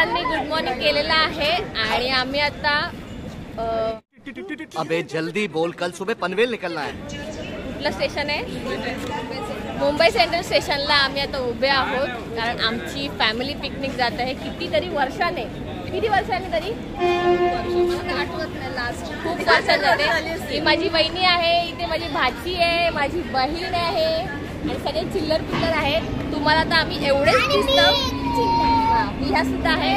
सगळ्यांनी good morning केलेलं आहे आणि आम्ही आता अबे जल्दी बोल, कल सुबह पनवेल निकलना है. कुठलं स्टेशन आहे? मुंबई सेंट्रल स्टेशनला आम्ही आता उभे आहोत कारण आमची फॅमिली पिकनिक जात आहे. किती वर्षाने तरी खूप वर्षात जाते. ही माझी वहिनी आहे, इथे माझी भाची आहे, माझी बहीण आहे आणि सगळे चिल्लर पिल्लर आहेत. तुम्हाला तर आम्ही एवढेच दिसतो, ह्या सुद्धा आहे.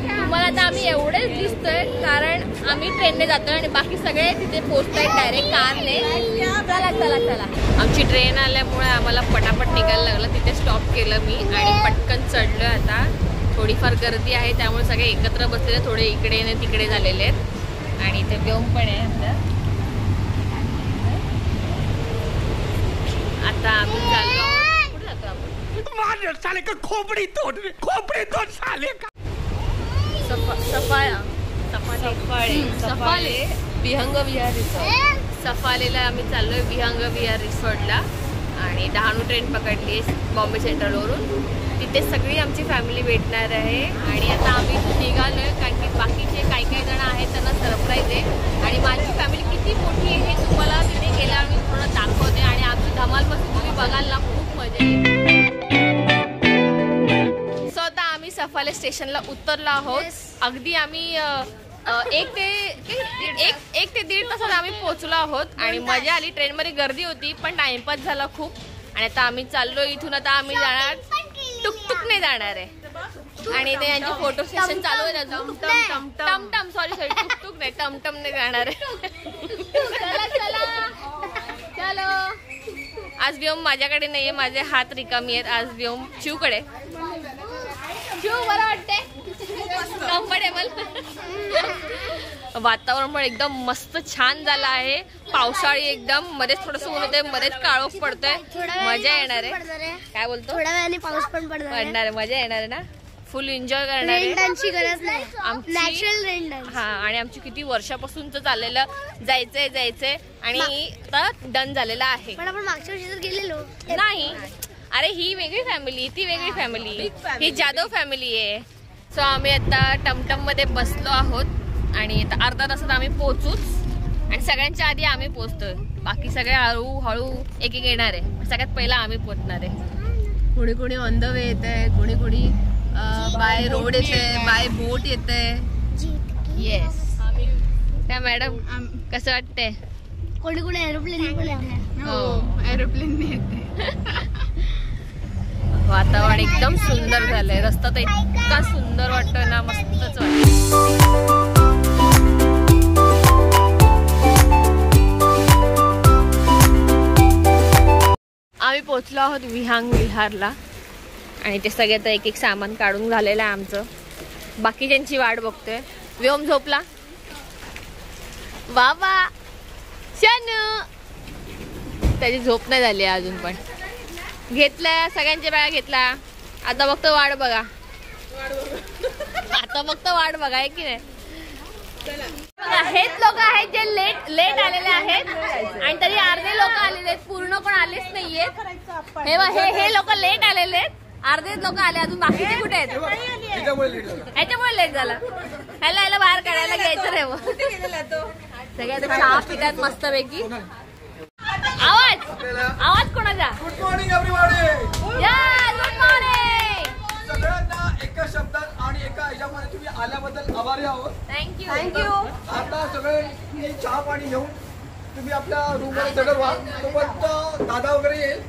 तुम्हाला तर आम्ही एवढेच दिसतोय कारण आम्ही ट्रेनने जातोय आणि बाकी सगळे तिथे पोहोचतायत डायरेक्ट कारने. चला आमची ट्रेन आल्यामुळे आम्हाला पटापट निघायला लागलं. तिथे स्टॉप केलं मी आणि पटकन चढलोय. आता थोडीफार गर्दी आहे त्यामुळे सगळे एकत्र बसलेले, थोडे इकडे आणि तिकडे झालेले आहेत. आणि इथे व्योम पण आहे. आता आम्ही चाललो. कुठे जातो आपण? खोपडी तोड साले का. सफाले विहंग विहार रिसॉर्ट. सफालेला आम्ही चाललोय विहंग विहार रिसॉर्टला आणि डहाणू ट्रेन पकडली बॉम्बे सेंट्रलवरून. तिथे सगळी आमची फॅमिली भेटणार आहे आणि आता आम्ही निघालोय कारण की बाकीचे काही जण आहेत त्यांना सरप्राईज आहे. आणि माझी फॅमिली किती मोठी आहे हे तुम्हाला तिथे गेल्यावर मी थोडं दाखवते आणि आमची धमाल पण तुम्ही बघाल ना, खूप मजा येईल. सो आता आम्ही सफाले स्टेशनला उतरलो आहोत. अगदी आम्ही 1 ते 1.5 तासात आम्ही पोहोचलो आहोत आणि मजा आली. ट्रेनमध्ये गर्दी होती पण टाइमपास झाला खूप. आणि आता आम्ही चाललो इथून. आता आम्ही जाणार टुकटुकने जाणार आहे आणि ते यांचे फोटो सेशन चालू आहे. अजून टमटम सॉरी टुकटुक नाही, टमटमने जाणार आहे. चलो आज व्योम माझ्याकडे नाहीये, माझे हात रिकामी आहेत. आज व्योम शिवकडे. शिव बरं वाटते, कम्फर्टेबल. वातावरण पण एकदम मस्त छान झालं आहे. पावसाळी एकदम. मध्येच थोडस ऊन होतंय, मध्येच काळोख पडतोय. मजा येणार आहे. काय बोलतो? थोड्या वेळाने पाऊस पण पडणार आहे. मजा येणार आहे ना, फुल एन्जॉय करणार आहे. गरज नाही, नॅचरल रेन डान्स. हा आणि आमची किती वर्षापासूनच चाललेलं जायचंय आणि आता डन झालेलं आहे. पण आपण मागच्या वर्षी गेलेलो नाही. अरे ही वेगळी फॅमिली, ती वेगळी फॅमिली, ही जाधव फॅमिली आहे. सो आम्ही आता टमटम मध्ये बसलो आहोत आणि आता अर्धा तासात आम्ही पोहोचूच. आणि सगळ्यांच्या आधी आम्ही पोहोचतोय, बाकी सगळे हळूहळू एक येणार आहे. सगळ्यात पहिला आम्ही पोहोचणार आहे. कोणी ऑन द वे येत आहे, कोणी बाय रोड येत आहे, बाय बोट येत आहे. येस. त्या मॅडम कसं वाटतंय? कोणी एरोप्लेन येते. वातावरण एकदम सुंदर झालंय. रस्ता तर इतका सुंदर वाटतोय ना, मस्तच वाटत. आम्ही पोहोचलो आहोत विहंग विहारला आणि ते सगळे तर एक सामान काढून झालेलं आहे आमचं. बाकीच्यांची वाट बघतोय. व्योम झोपला. बाबा शानू, त्याची झोप नाही झाली अजून पण. घेतला सगळ्यांच्या बॅगा घेतला. आता फक्त वाट बघा, आता फक्त वाट बघा आहे की नाही. हेच लोक आहेत जे लेट आलेले आहेत आणि तरी अर्धे लोक आलेले आहेत, पूर्ण पण आलेच नाहीये. हे लोक लेट आलेले आहेत, अर्धेच लोक आले, अजून बाकीचे कुठे आहेत? याच्यामुळे लेट झाला. ह्याला बाहेर काढायला घ्यायचं रे. सगळ्या चहा पितात मस्त पैकी. आवाज कोणाचा? Good morning everybody. Good morning. सगळ्यांना एका शब्दात आणि एका ह्याच्यामध्ये तुम्ही आल्याबद्दल आभारी आहोत. थँक्यू. आता सगळे चहा पाणी घेऊन तुम्ही आपल्या रूम मध्ये सगळं व्हा. तोपर्यंत दादा वगैरे येईल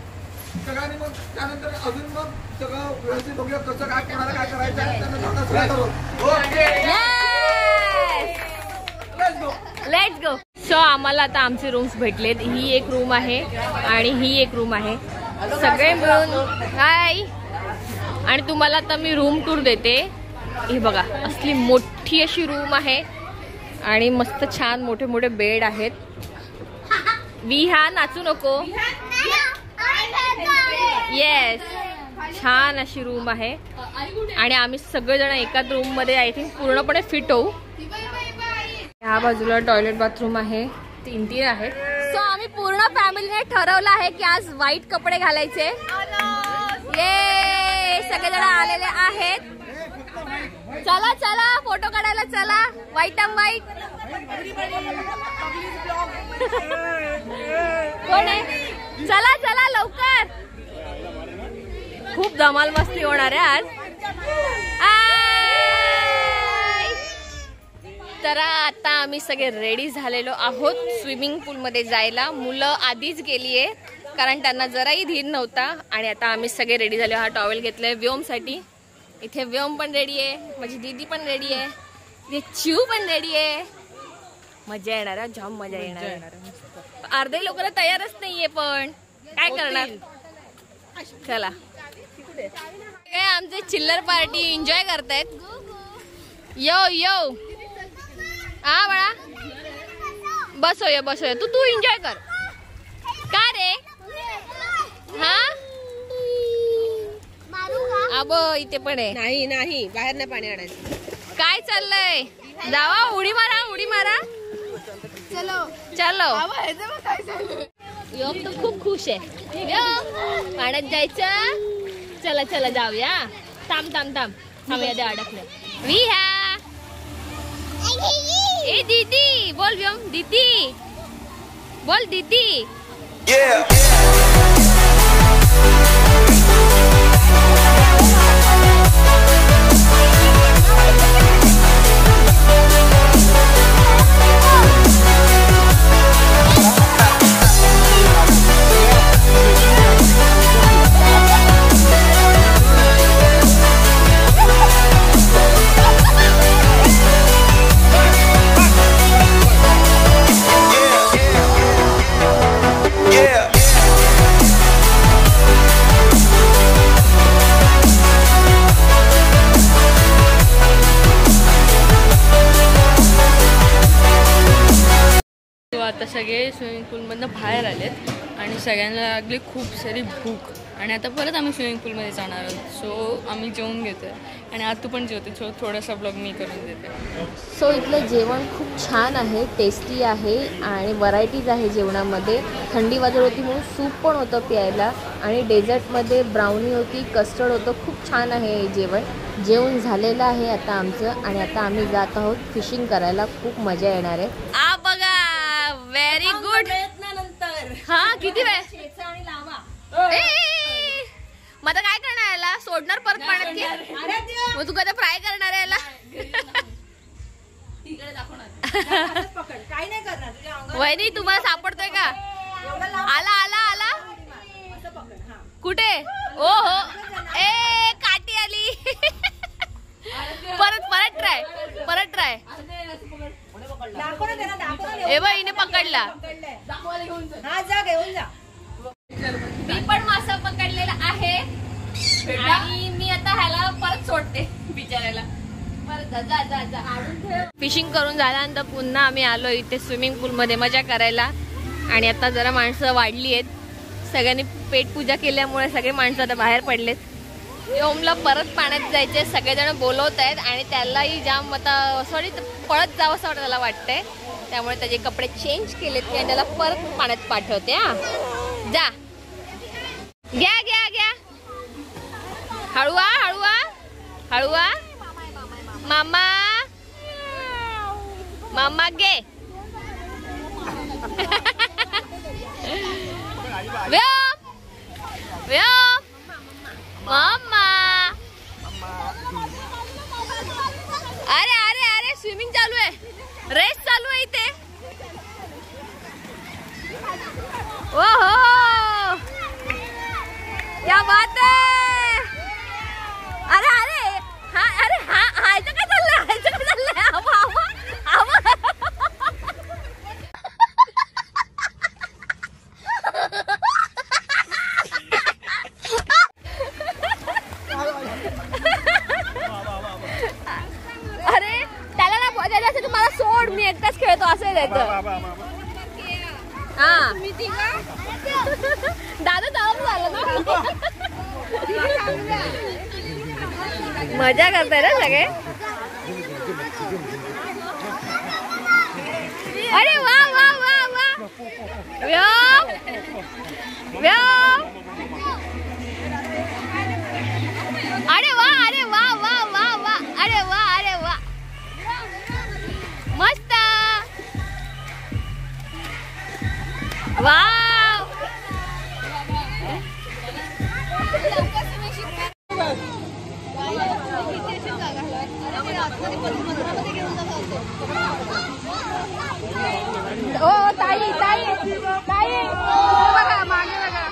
सगळ्यांनी. मग त्यानंतर अजून मग सगळं व्यवस्थित बघूया कसं काय कोणाला काय करायचं आहे. Let's go. सो आम्हाला आता आमचे रूम्स भेटलेत. ही एक रूम आहे आणि ही एक रूम आहे. सगळे मिळून हाय. आणि तुम्हाला आता मी रूम टूर देते. हे बघा, असली मोठी अशी रूम आहे आणि मस्त छान मोठे मोठे बेड आहेत. विहा नाचू नको. येस, छान अशी रूम आहे आणि आम्ही सगळेजण एकाच रूम मध्ये आय थिंक पूर्णपणे फिट होऊ. ह्या बाजूला टॉयलेट बाथरूम आहे, 3 आहेत. सो आम्ही पूर्ण फॅमिलीने ठरवलं आहे की आज व्हाईट कपडे घालायचे. ये सगळेजण आलेले आहेत. चला चला फोटो काढायला चला. व्हाईट अँड व्हाईट कोण आहे? चला चला लवकर. खूप धमाल मस्ती होणार आहे आज. तर आता आम्ही सगळे रेडी झालेलो आहोत स्विमिंग पूल मध्ये जायला. मुलं आधीच गेलीये कारण त्यांना जराही धीर नव्हता. आणि आता आम्ही सगळे रेडी झालो. हा टॉवेल घेतलाय व्योमसाठी. इथे व्योम पण रेडी आहे, माझी दीदी पण रेडी आहे, इथे चिऊ पण रेडी आहे. मजा येणार आहे, जाम मजा येणार. अर्धे लोक तयारच नाहीये पण काय करणार. चला काय आमचे चिल्लर पार्टी एन्जॉय करतायत. यो यो हा बाळा बसोय बसोय. तू एन्जॉय कर. का रे? हा अब इथे पण आहे. नाही नाही बाहेर नाही पाणी आणायचं. काय चाललंय? जावा उडी मारा उडी मारा. चलो चलो. योम तर खूप खुश आहे. पाण्यात जायचं. चला चला जाऊया. थांब थांब थांब थांब यादे अडकलं. विहा ए दीदी बोल व्योम. दीदी बोल दीदी. आता सगळे स्विमिंग पूलमधनं बाहेर आलेत आणि सगळ्यांना लागली खूप सारी भूक. आणि आता परत आम्ही स्विमिंग पूलमध्ये जाणार आहोत. सो आम्ही जेवून घेतोय आणि आता तू पण जेवते. सो थोडासा ब्लॉग मी करून देते. सो इथलं जेवण खूप छान आहे, टेस्टी आहे आणि व्हरायटीज आहे जेवणामध्ये. थंडी वाजत होती म्हणून सूप पण होतं प्यायला आणि डेझर्टमध्ये ब्राउनी होती, कस्टर्ड होतं. खूप छान आहे हे जेवण. जेवण झालेलं आहे आता आमचं आणि आता आम्ही जात आहोत फिशिंग करायला. खूप मजा येणार आहे. आ बघा व्हेरी गुड. हा किती वेळ मग आता काय करणार याला? सोडणार परत पाण्यात की? मग तू कधी फ्राय करणार याला? वहिनी तुम्हाला सापडतोय का? आला आला आला कुठे? ओ हो ए काठी आली. परत परत ट्राय परत ट्राय. ए बाई हिने पकडला. मी पण मासा पकडलेला आहे आणि मी आता ह्याला परत सोडते बिचारायला. परत जा जा जा. फिशिंग करून झाल्यानंतर पुन्हा आम्ही आलो इथे स्विमिंग पूल मध्ये मजा करायला. आणि आता जरा माणसं वाढली आहेत. सगळ्यांनी पेटपूजा केल्यामुळे सगळे माणसं आता बाहेर पडलेत. योमला परत पाण्यात जायचे सगळेजण बोलवत आहेत आणि त्यालाही जाम आता सॉरी पळत जावं असं त्याला वाटतंय. त्यामुळे त्याचे कपडे चेंज केलेत की आणि त्याला परत पाण्यात पाठवते. हा जा घ्या घ्या घ्या. हळूआ हळूआ हळूआ. मामा मामा घे. व्योम व्योम मामा. अरे अरे अरे स्विमिंग चालू आहे, रेस चालू आहे इथे. ओहो क्या बात है. अरे अरे हा अरे हा हायचं काय चाललंय? हायचं काय चाललंय? आवा आवा आवा. अरे त्याला ना त्याच्यासाठी मला सोड, मी एकटाच खेळतो असं द्यायचं. हा दादा जाऊन झालं ना. मजा करताय ना सगळे. अरे वा वा वा वा. व्योम व्योम. अरे वा अरे वा वा वा वा. अरे वा वाव ओ ताई ताई ताई बघा मागे बघा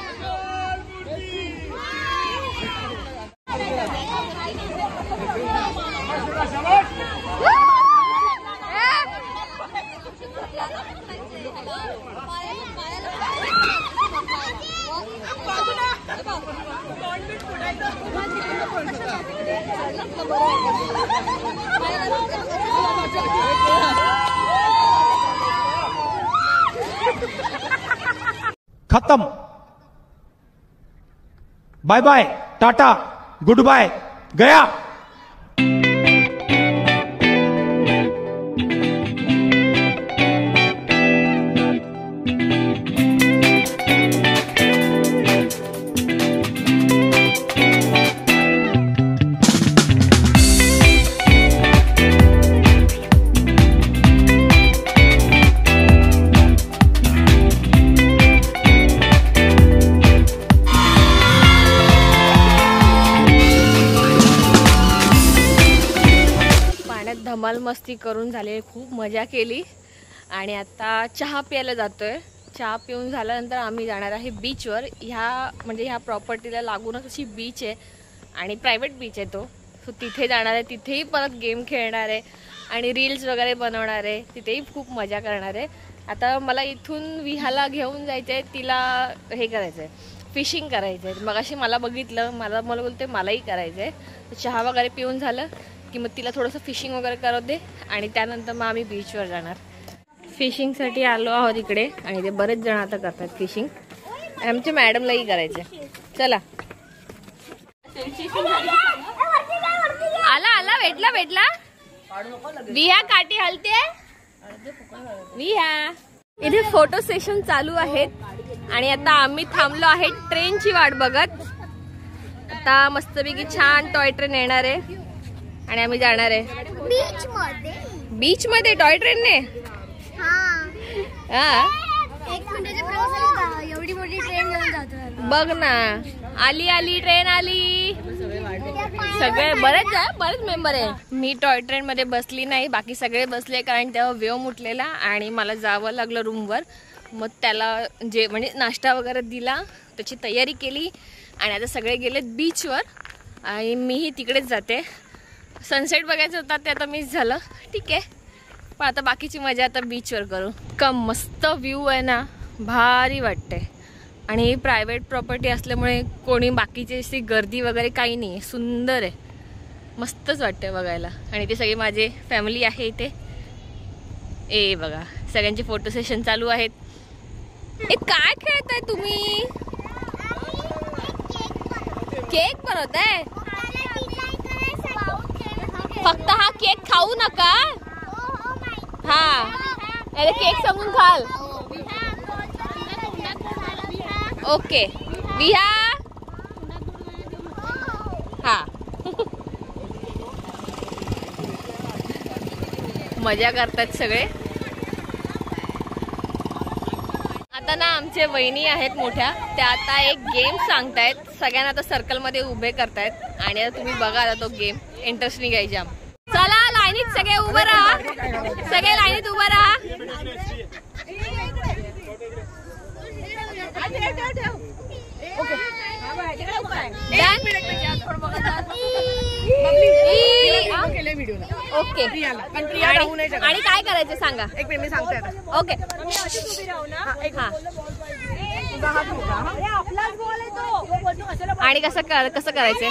खत्म, bye bye, tata, goodbye, गया। धमाल मस्ती करून झाले, खूप मजा केली आणि आता चहा प्यायला जातोय। चहा पिऊन झाल्यानंतर आम्ही जाणार आहे बीचवर। ह्या प्रॉपर्टीला लागूनच अशी बीच आहे आणि प्रायव्हेट बीच आहे तो, सो तिथे जाणार आहे। तिथेही परत गेम खेळणार आहे आणि रील्स वगैरे बनवणार आहे, तिथेही खूप मजा करणार आहे। आता मला इथून विहाला घेऊन जायचं आहे, तिला हे करायचं आहे, फिशिंग करायचं आहे। मग अशी मला बघितलं, मला बोलते मलाही करायचं आहे। चहा वगैरे पिऊन झालं की मग तिला थोडंसं फिशिंग वगैरे करू दे आणि त्यानंतर मग आम्ही बीचवर जाणार। फिशिंगसाठी आलो आहोत इकडे आणि ते बरेच जण आता करतात फिशिंग, आमच्या मॅडमलाही करायचं। चला आला आला भेटला भेटला विहा काठी हलते विहा। इथे फोटो सेशन चालू आहेत आणि आता आम्ही थांबलो आहे ट्रेनची वाट बघत। आता मस्तपैकी छान टॉय ट्रेन येणार आहे आणि आम्ही जाणार आहे बीच मध्ये टॉय ट्रेनने। एवढी मोठी ट्रेन घेऊन जातो बघ ना, आली आली ट्रेन आली। सगळे बरेच मेंबर आहे। मी टॉय ट्रेन मध्ये बसली नाही, बाकी सगळे बसले कारण तेव्हा वेव उठलेला आणि मला जावं लागलं रूमवर। मग त्याला जे म्हणजे नाश्ता वगैरे दिला, त्याची तयारी केली आणि आता सगळे गेलेत बीचवर आणि मीही तिकडेच जाते। सनसेट बघायचं होता ते आता मिस झालं, ठीक आहे, पण आता बाकीची मजा आता बीचवर करू। कम मस्त व्ह्यू आहे ना, भारी वाटते आणि प्रायव्हेट प्रॉपर्टी असल्यामुळे कोणी बाकीची अशी गर्दी वगैरे काही नाही, सुंदर आहे, मस्तच वाटते बघायला। आणि ते सगळे माझे फॅमिली आहे इथे, ए बघा सगळ्यांचे फोटो सेशन चालू आहेत। ए काय खेळताय तुम्ही? केक बनवताय? फक्त हा केक खाऊ नका हा, अरे केक समजून खाल। ओके विहा हा मजा करतात सगळे। आता ना आमचे वहिनी आहेत मोठ्या, त्या आता एक गेम सांगतायत, सगळ्यांना आता सर्कल मध्ये उभे करतायत आणि आता तुम्ही बघा आता तो गेम इंटरेस्टिंग आहे जाम। चला लाईनीत सगळे उभे राहा, सगळे लाईनीत उभे राहा। ओके आणि काय करायचं सांगा? एक मिनिट मी सांगते आता। ओके आणि कसं करायचं?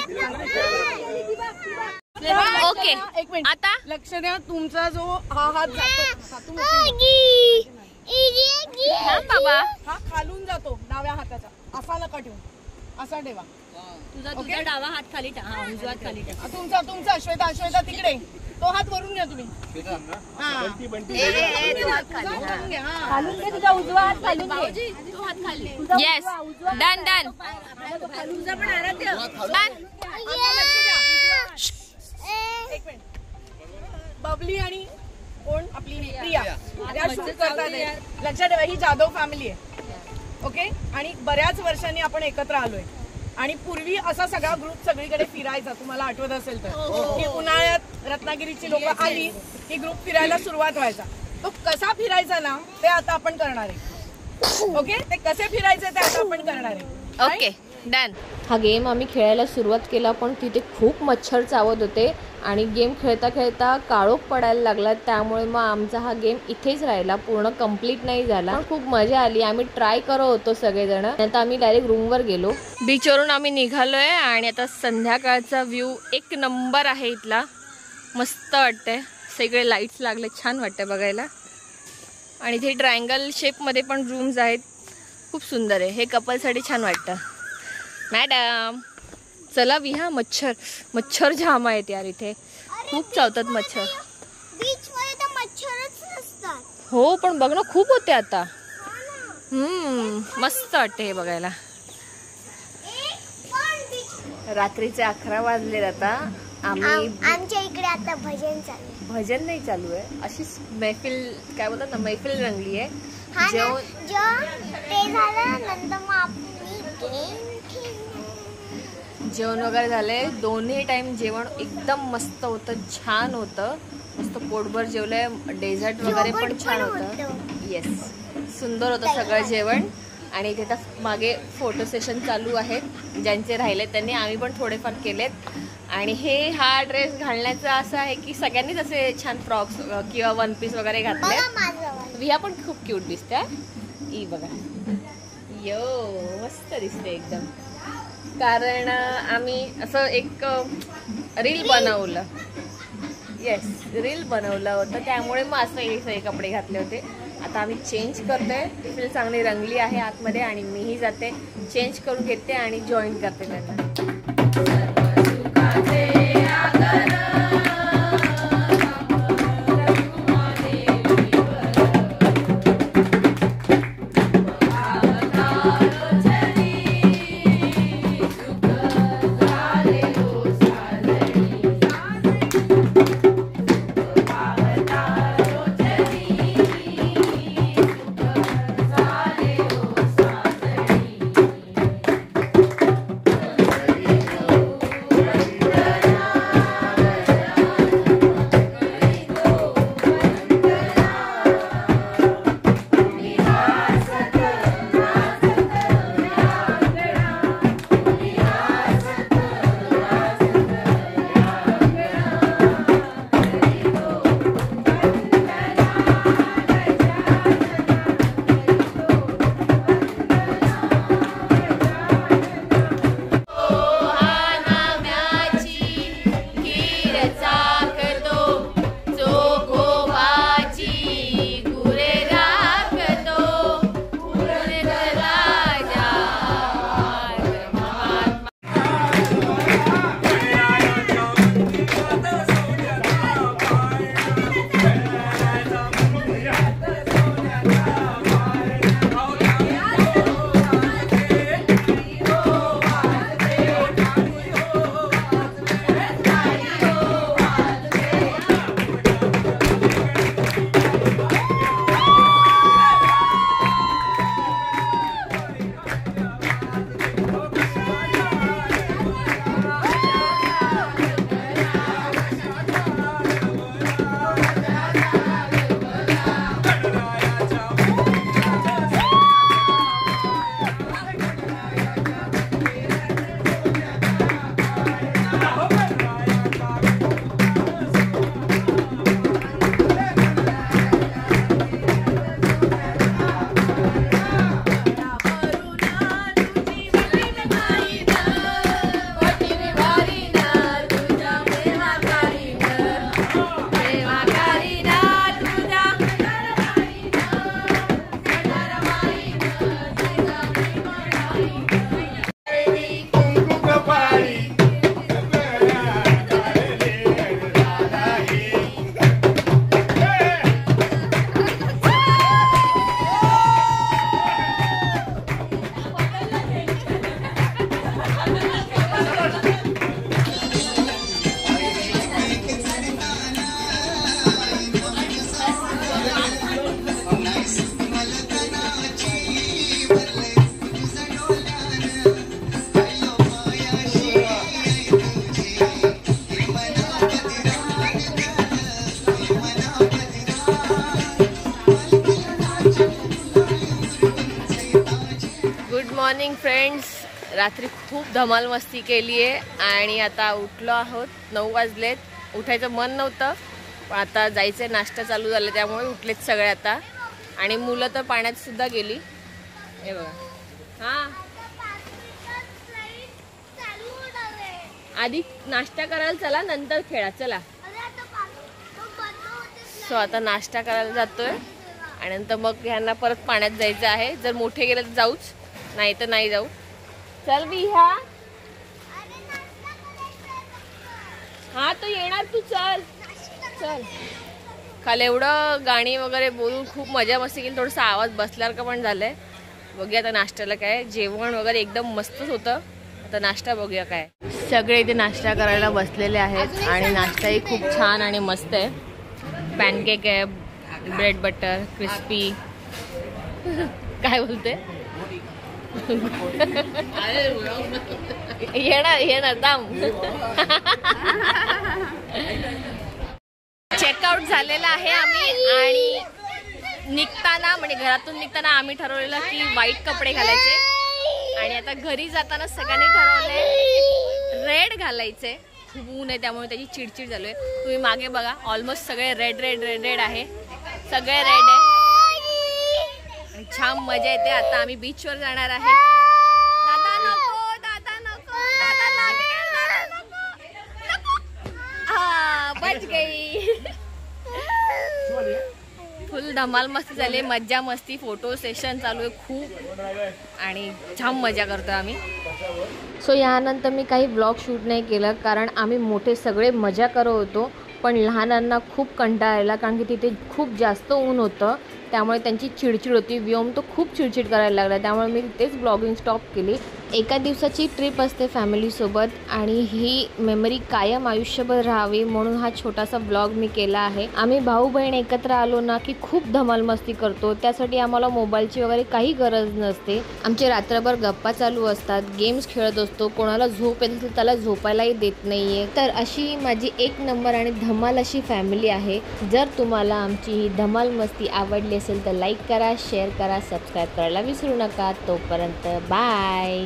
ओके एक मिनिट आता लक्ष द्या, तुमचा जो हा हात जातो बाबा, हा खालून जातो डाव्या हाताचा, असा नका ठेवू, असा ठेवा। तुझा डावा हात खाली टाका, उजवा हात खाली टाका। तुमचा श्वेता तिकडे, तो हात वरून घ्या तुम्ही। तुझा उजवा हात खाली घे, येस डन डन एक मिनिट, बबली आणि कोण आपली प्रिया या शूट करतात, लक्षात ठेवा ही जाधव फॅमिली आहे। ओके. आणि बऱ्याच वर्षांनी आपण एकत्र आलोय. आणि पूर्वी असा सगळा ग्रुप सगळीकडे फिरायचा, तुम्हाला आठवत असेल तर, की उन्हाळ्यात रत्नागिरीची लोक आली की ग्रुप फिरायला सुरुवात व्हायचा. तो कसा फिरायचा ना ते आता आपण करणार आहे. ओके, ते कसे फिरायचे ते आता आपण करणार आहे. Okay done. हा गेम आम्ही खेळायला सुरुवात केला, पण तिथे खूप मच्छर चावत होते आणि गेम खेळता खेळता काळोख पडायला लागला. त्यामुळे मग आमचा हा गेम इथेच राहिला, पूर्ण कंप्लीट नाही झाला. पण खूप मजा आली. आम्ही ट्राय करत होतो सगळेजण. नंतर आम्ही डायरेक्ट रूमवर गेलो. बीचवरून आम्ही निघालोय आणि आता संध्याकाळचा व्ह्यू एक नंबर आहे इथला. मस्त वाटतंय, सगळे लाईट्स लागले, छान वाटतंय बघायला. आणि इथे ट्रायंगल शेपमध्ये पण रूम्स आहेत, खूप सुंदर आहे. हे कपलसाठी छान वाटतं. मॅडम चला विहा. मच्छर जाम आहेत यार, इथे खूप चावतात मच्छर. बीच मध्ये तर मच्छरच नसतात. हो पण बघ ना, खूप होते आता. मस्त वाटते हे बघायला. रात्रीचे 11 वाजले. आता आम्ही आमच्या इकडे आता भजन चालू. भजन नाही चालू आहे, अशीच मैफिल, काय बोलतात ना, मैफिल रंगली आहे. जेवण ते झालं नंतर मग आपण जेवण वगैरे झाले. दोन्ही टाइम जेवण एकदम मस्त होतं, छान होतं. मस्त पोटभर जेवलंय. डेझर्ट वगैरे पण छान होतं. येस, सुंदर होतं सगळं जेवण. आणि इथे तर मागे फोटो सेशन चालू आहेत. ज्यांचे राहिले त्यांनी, आम्ही पण थोडेफार केलेत. आणि हा ड्रेस घालण्याचं असं आहे की सगळ्यांनीच असे छान फ्रॉक्स किंवा वन पीस वगैरे घातले. विहा पण खूप क्यूट दिसते. ई बघा, यो मस्त दिसते एकदम. कारण आम्ही असं एक रील बनवलं. येस, रील बनवलं होतं, त्यामुळे मग असं हे कपडे घातले होते. आता आम्ही चेंज करतोय. रील चांगली रंगली आहे आतमध्ये आणि मीही जाते चेंज करून घेते आणि जॉईन करते त्यांना. Good morning friends. रात्री खूप धमाल मस्ती केली आहे आणि आता उठलो आहोत. 9 वाजलेत. उठायचं मन नव्हतं पण आता जायचं, नाश्ता चालू झाला त्यामुळे उठलेत सगळे आता. आणि मुलं तर पाण्यात सुद्धा गेली. हे बघा. हां, आधी नाश्ता करायला चला, नंतर खेळा. चला. सो आता नाश्ता करायला जातोय आणि नंतर मग ह्यांना परत पाण्यात जायचं आहे. जर मोठे गेले तर जाऊच, नाही तर नाही जाऊ. चल विहा. हा तो येणार, तू चल चल. काल एवढं गाणी वगैरे बोलून खूप मजा मस्ती केली. थोडासा आवाज बसल्यासारखं पण झालंय. बघूया आता नाश्त्याला काय. जेवण वगैरे एकदम मस्तच होतं. आता नाश्ता बघूया काय. सगळे इथे नाश्ता करायला बसलेले आहेत आणि नाश्ताही खूप छान आणि मस्त आहे. पॅनकेक आहे, ब्रेड बटर, क्रिस्पी. काय बोलते? येणार दाम. चेकआउट झालेला आहे आम्ही आणि निघताना म्हणजे घरातून निघताना आम्ही ठरवलेलं की व्हाईट कपडे घालायचे आणि आता घरी जाताना सगळ्यांनी ठरवलंय रेड घालायचे. खूप ऊन आहे त्यामुळे त्याची चिडचिड झाली आहे. तुम्ही मागे बघा, ऑलमोस्ट सगळे रेड रेड रेड रेड आहे. सगळे रेड आहे आणि छान मजा येते. आता आम्ही बीचवर जाणार आहे. दादा नको, दादा नको, दादा लागेल, दादा नको. हा, बच गई. फुल धमाल मस्ती झाली. मज्जा मस्ती, फोटो सेशन चालू आहे खूप आणि छान मजा करतो आम्ही. सो यानंतर मी काही ब्लॉग शूट नाही केलं कारण आम्ही मोठे सगळे मजा करत होतो. पण लहानांना खूप कंटाळा आला कारण की तिथे खूप जास्त ऊन होतं. त्यामुळे त्यांची चिडचिड होती. व्योम तो खूप चिडचिड करायला लागला. त्यामुळे मी तिथेच ब्लॉगिंग स्टॉप केली. एका दिवसाची ट्रिप असते फॅमिलीसोबत आणि ही मेमरी कायम आयुष्यभर राहावी म्हणून हा छोटासा ब्लॉग मी केला आहे. आम्ही भाऊ बहीण एकत्र आलो ना की खूप धमाल मस्ती करतो. त्यासाठी आम्हाला मोबाईलची वगैरे काही गरज नसते. आमचे रात्रभर गप्पा चालू असतात, गेम्स खेळत असतो. कोणाला झोप येत असेल त्याला झोपायलाही देत नाही आहे. तर अशी माझी 1 नंबर आणि धमाल अशी फॅमिली आहे. जर तुम्हाला आमची ही धमाल मस्ती आवडली असेल तर लाईक करा, शेअर करा, सबस्क्राईब करायला विसरू नका. तोपर्यंत बाय.